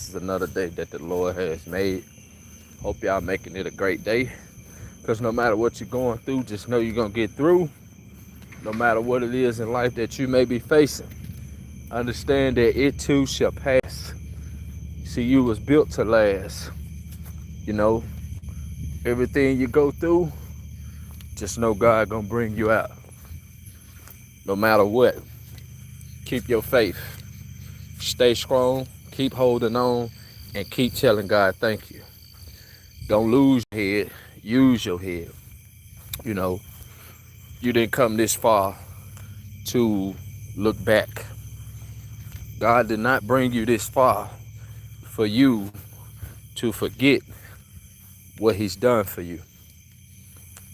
This is another day that the Lord has made. Hope y'all making it a great day. Because no matter what you're going through, just know you're going to get through. No matter what it is in life that you may be facing, understand that it too shall pass. See, you was built to last. You know, everything you go through, just know God going to bring you out. No matter what, keep your faith. Stay strong, keep holding on, and keep telling God thank you. Don't lose your head, use your head. You know, you didn't come this far to look back. God did not bring you this far for you to forget what he's done for you.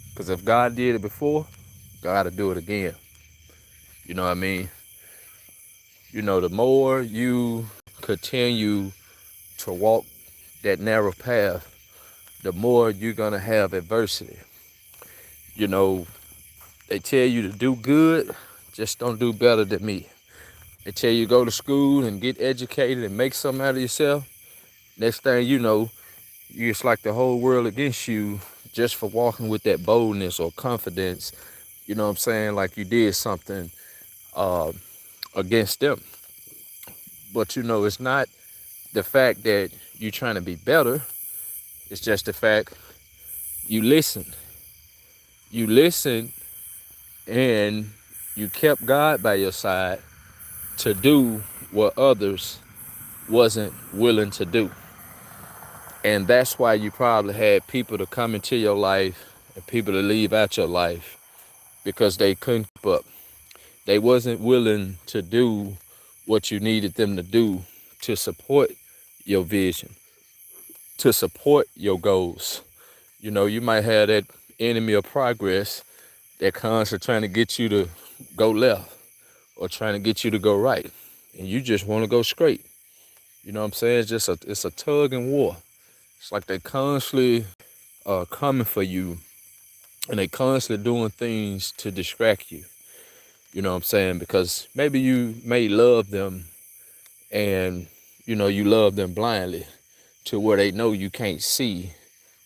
Because if God did it before, God will do it again. You know what I mean? You know, the more you continue to walk that narrow path, the more you're going to have adversity. You know, they tell you to do good, just don't do better than me. They tell you go to school and get educated and make something out of yourself. Next thing you know, it's like the whole world against you just for walking with that boldness or confidence. You know what I'm saying? Like you did something against them. But you know, it's not the fact that you're trying to be better. It's just the fact you listened. You listened and you kept God by your side to do what others wasn't willing to do. And that's why you probably had people to come into your life and people to leave out your life because they couldn't keep up. They wasn't willing to do what you needed them to do to support your vision, to support your goals. You know, you might have that enemy of progress that constantly trying to get you to go left or trying to get you to go right. And you just want to go straight. You know what I'm saying? It's a tug and war. It's like they constantly coming for you and they constantly doing things to distract you. You know what I'm saying? Because maybe you may love them and, you know, you love them blindly to where they know you can't see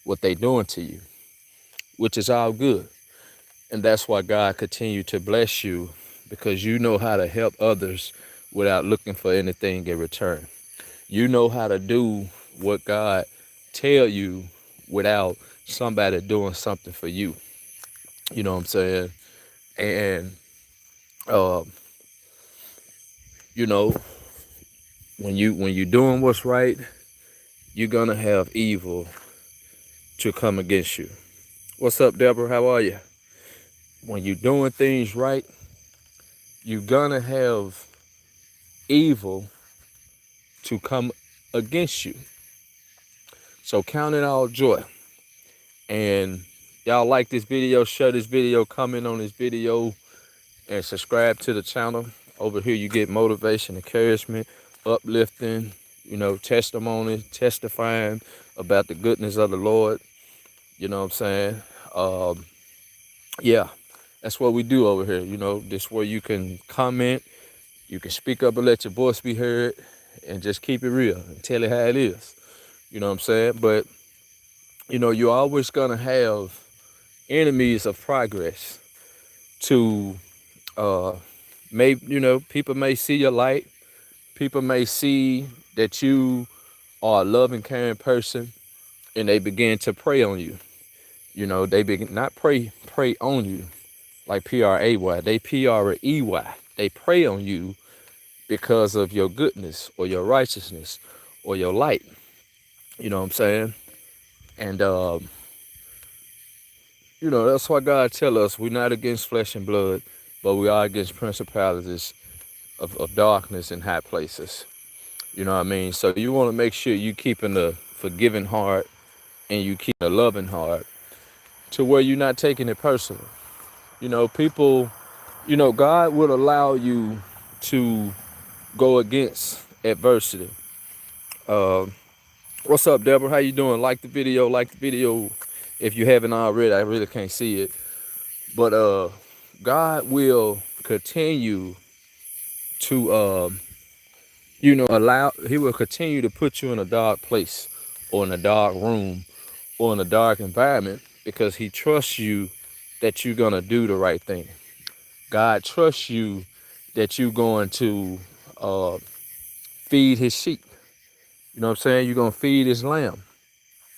what they doing to you, which is all good. And that's why God continue to bless you because you know how to help others without looking for anything in return. You know how to do what God tell you without somebody doing something for you. You know what I'm saying? And uh, you know, when you doing what's right, you're gonna have evil to come against you. What's up, Deborah? How are you? When you're doing things right, you're gonna have evil to come against you. So count it all joy. And y'all like this video, share this video, comment on this video, and subscribe to the channel. Over here you get motivation, encouragement, uplifting, you know, testimony, testifying about the goodness of the Lord. You know what I'm saying? Yeah, that's what we do over here. You know, this where you can comment, you can speak up and let your voice be heard, and just keep it real and tell it how it is. You know what I'm saying? But, you know, you're always going to have enemies of progress to, you know, people may see your light. People may see that you are a loving, caring person, and they begin to prey on you. You know, they begin not prey on you like P-R-A-Y. They P-R-E-Y. They prey on you because of your goodness or your righteousness or your light. You know what I'm saying? And, you know, that's why God tell us we're not against flesh and blood, but we are against principalities of darkness in high places. You know what I mean? So you want to make sure you keeping a forgiving heart and you keep a loving heart to where you're not taking it personal. You know, people, you know, God would allow you to go against adversity. What's up, Deborah? How you doing? Like the video, if you haven't already. I really can't see it. But God will continue to He will continue to put you in a dark place or in a dark room or in a dark environment because he trusts you that you're going to do the right thing. God trusts you that you're going to uh, feed his sheep. You know what I'm saying? You're going to feed his lamb.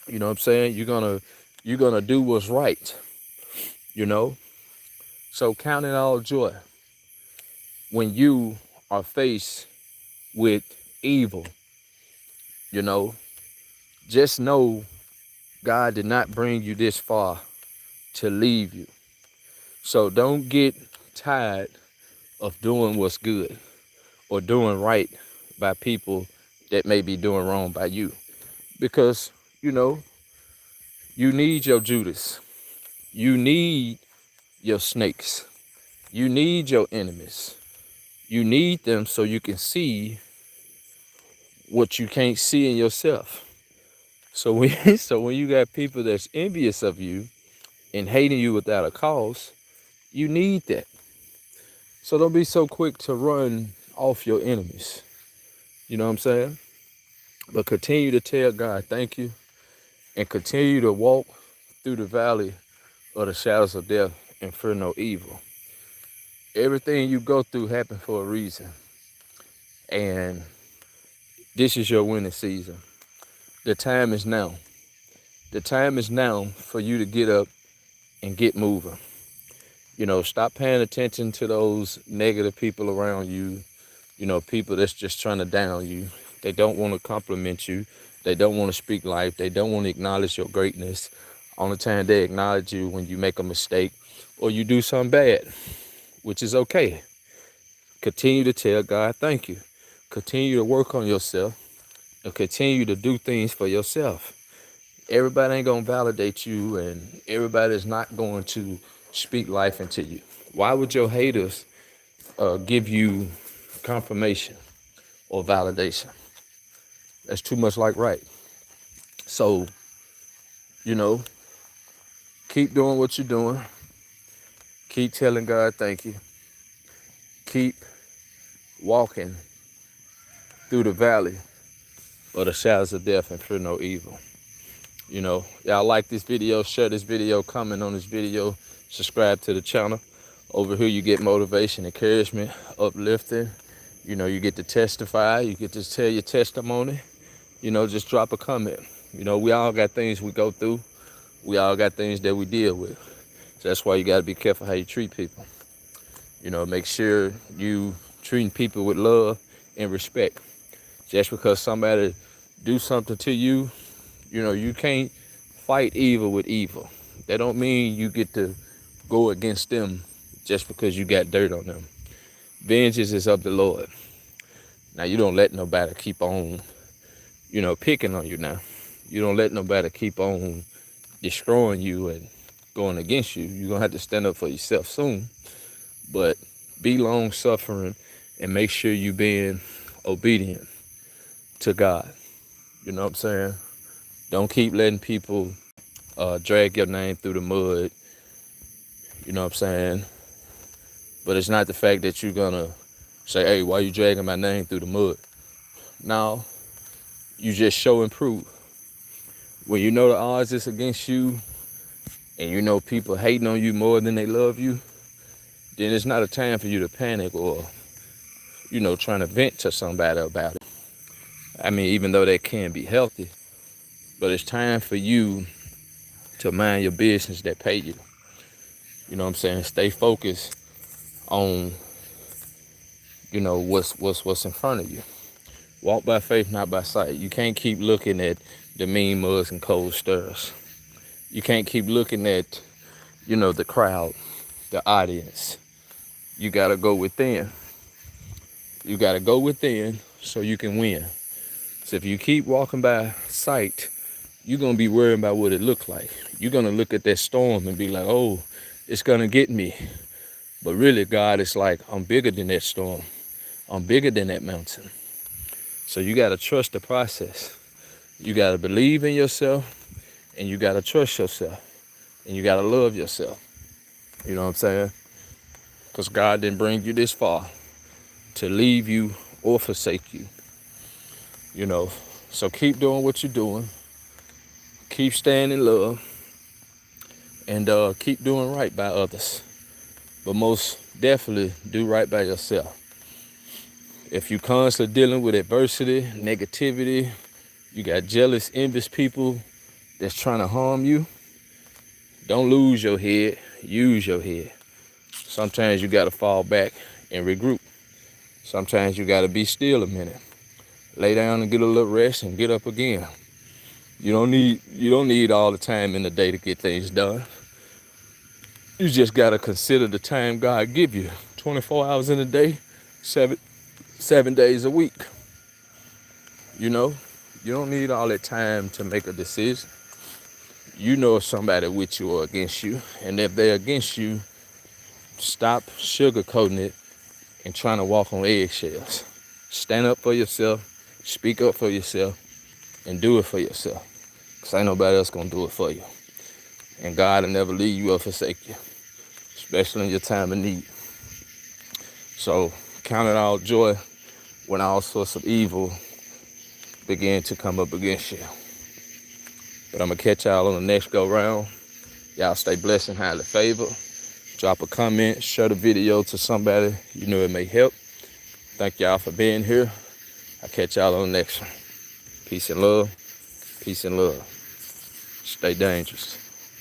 You know what I'm saying? You're gonna do what's right, you know? So count it all joy when you are faced with evil, you know? Just know God did not bring you this far to leave you. So don't get tired of doing what's good or doing right by people that may be doing wrong by you. Because, you know, you need your Judas. You need your snakes. You need your enemies. You need them so you can see what you can't see in yourself. So when so when you got people that's envious of you and hating you without a cause, you need that. So don't be so quick to run off your enemies. You know what I'm saying? But continue to tell God thank you and continue to walk through the valley of the shadows of death and fear no evil. Everything you go through happened for a reason. And this is your winning season. The time is now. The time is now for you to get up and get moving. You know, stop paying attention to those negative people around you, you know, people that's just trying to down you. They don't want to compliment you. They don't want to speak life. They don't want to acknowledge your greatness. Only time they acknowledge you when you make a mistake or you do something bad, which is okay. Continue to tell God thank you. Continue to work on yourself and continue to do things for yourself. Everybody ain't gonna validate you and everybody's not going to speak life into you. Why would your haters give you confirmation or validation? That's too much like right. So, you know, keep doing what you're doing. Keep telling God thank you. Keep walking through the valley of the shadows of death and fear no evil. You know, y'all like this video, share this video, comment on this video, subscribe to the channel. Over here you get motivation, encouragement, uplifting. You know, you get to testify, you get to tell your testimony. You know, just drop a comment. You know, we all got things we go through. We all got things that we deal with. So that's why you gotta be careful how you treat people. You know, make sure you treating people with love and respect. Just because somebody do something to you, you know, you can't fight evil with evil. That don't mean you get to go against them just because you got dirt on them. Vengeance is of the Lord. Now, you don't let nobody keep on, you know, picking on you now. You don't let nobody keep on destroying you and going against you. You're going to have to stand up for yourself soon. But be long suffering and make sure you being obedient to God. You know what I'm saying? Don't keep letting people drag your name through the mud. You know what I'm saying? But it's not the fact that you're going to say, hey, why you dragging my name through the mud? No, you just show and prove. When you know the odds is against you and you know people hating on you more than they love you, then it's not a time for you to panic or, you know, trying to vent to somebody about it. I mean, even though that can be healthy, but it's time for you to mind your business that pay you. You know what I'm saying? Stay focused on, you know, what's in front of you. Walk by faith, not by sight. You can't keep looking at the mean mugs and cold stirs. You can't keep looking at, you know, the crowd, the audience. You gotta go within. You gotta go within so you can win. So if you keep walking by sight, you're gonna be worried about what it looked like. You're gonna look at that storm and be like, oh, it's gonna get me. But really, God is like, I'm bigger than that storm. I'm bigger than that mountain. So you gotta trust the process. You gotta believe in yourself and you gotta trust yourself. And you gotta love yourself. You know what I'm saying? Because God didn't bring you this far to leave you or forsake you. you know. So keep doing what you're doing. Keep staying in love. And keep doing right by others. But most definitely do right by yourself. If you constantly dealing with adversity, negativity, you got jealous, envious people that's trying to harm you, don't lose your head. Use your head. Sometimes you got to fall back and regroup. Sometimes you got to be still a minute. Lay down and get a little rest and get up again. You don't need all the time in the day to get things done. You just got to consider the time God give you. 24 hours in a day, seven days a week. You know, you don't need all that time to make a decision. You know if somebody with you or against you. And if they're against you, stop sugarcoating it and trying to walk on eggshells. Stand up for yourself, speak up for yourself, and do it for yourself. Because ain't nobody else going to do it for you. And God will never leave you or forsake you, especially in your time of need. So count it all joy when all sorts of evil begin to come up against you. But I'm going to catch y'all on the next go round. Y'all stay blessed and highly favored. Drop a comment, share the video to somebody you know it may help. Thank y'all for being here. I'll catch y'all on the next one. Peace and love. Peace and love. Stay dangerous.